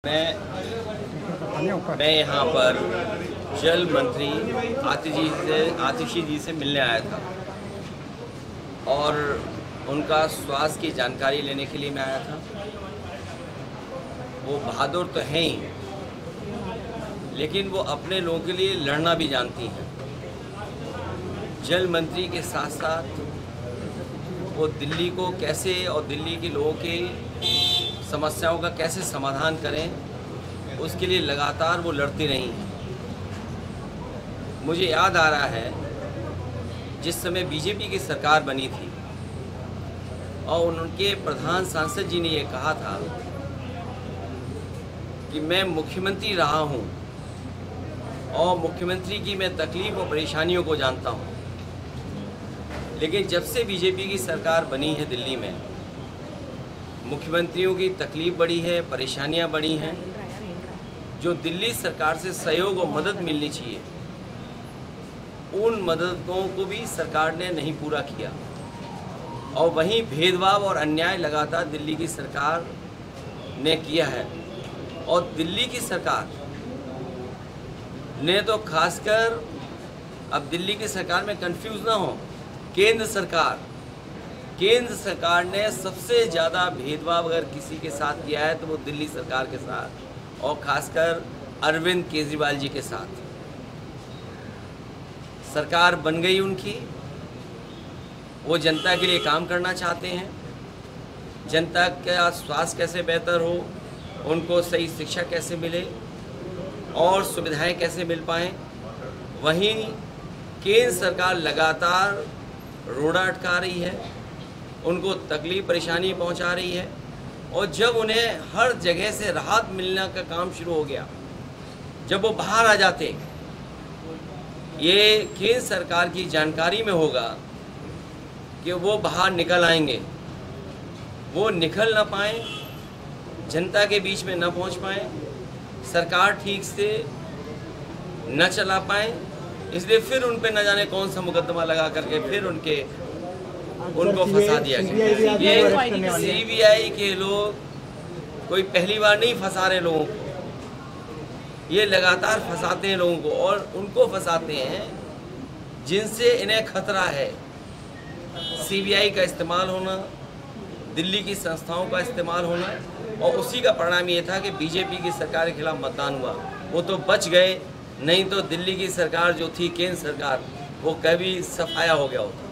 मैं यहाँ पर जल मंत्री आतिशी जी से मिलने आया था और उनका स्वास्थ्य की जानकारी लेने के लिए मैं आया था। वो बहादुर तो हैं ही, लेकिन वो अपने लोगों के लिए लड़ना भी जानती हैं। जल मंत्री के साथ साथ वो दिल्ली को कैसे और दिल्ली के लोगों की समस्याओं का कैसे समाधान करें, उसके लिए लगातार वो लड़ती रही हैं। मुझे याद आ रहा है जिस समय बीजेपी की सरकार बनी थी और उनके प्रधान सांसद जी ने ये कहा था कि मैं मुख्यमंत्री रहा हूँ और मुख्यमंत्री की मैं तकलीफ़ और परेशानियों को जानता हूँ। लेकिन जब से बीजेपी की सरकार बनी है दिल्ली में, मुख्यमंत्रियों की तकलीफ़ बढ़ी है, परेशानियाँ बढ़ी हैं। जो दिल्ली सरकार से सहयोग और मदद मिलनी चाहिए, उन मददों को भी सरकार ने नहीं पूरा किया और वहीं भेदभाव और अन्याय लगातार दिल्ली की सरकार ने किया है। और दिल्ली की सरकार ने तो खासकर, अब दिल्ली की सरकार में कंफ्यूज ना हो, केंद्र सरकार ने सबसे ज़्यादा भेदभाव अगर किसी के साथ किया है तो वो दिल्ली सरकार के साथ और खासकर अरविंद केजरीवाल जी के साथ। सरकार बन गई उनकी, वो जनता के लिए काम करना चाहते हैं, जनता का स्वास्थ्य कैसे बेहतर हो, उनको सही शिक्षा कैसे मिले और सुविधाएं कैसे मिल पाएँ। वहीं केंद्र सरकार लगातार रोड़ा अटका रही है, उनको तकलीफ परेशानी पहुंचा रही है। और जब उन्हें हर जगह से राहत मिलने का काम शुरू हो गया, जब वो बाहर आ जाते, ये केंद्र सरकार की जानकारी में होगा कि वो बाहर निकल आएंगे, वो निकल ना पाएँ, जनता के बीच में न पहुंच पाएँ, सरकार ठीक से न चला पाएँ। इसलिए फिर उन पे न जाने कौन सा मुकदमा लगा करके फिर उनको फंसा दिया गया। ये सीबीआई के लोग कोई पहली बार नहीं फंसा रहे लोगों को, ये लगातार फंसाते हैं लोगों को और उनको फंसाते हैं जिनसे इन्हें खतरा है। सीबीआई का इस्तेमाल होना, दिल्ली की संस्थाओं का इस्तेमाल होना, और उसी का परिणाम ये था कि बीजेपी की सरकार के खिलाफ मतदान हुआ। वो तो बच गए, नहीं तो दिल्ली की सरकार जो थी, केंद्र सरकार, वो कभी सफाया हो गया होता।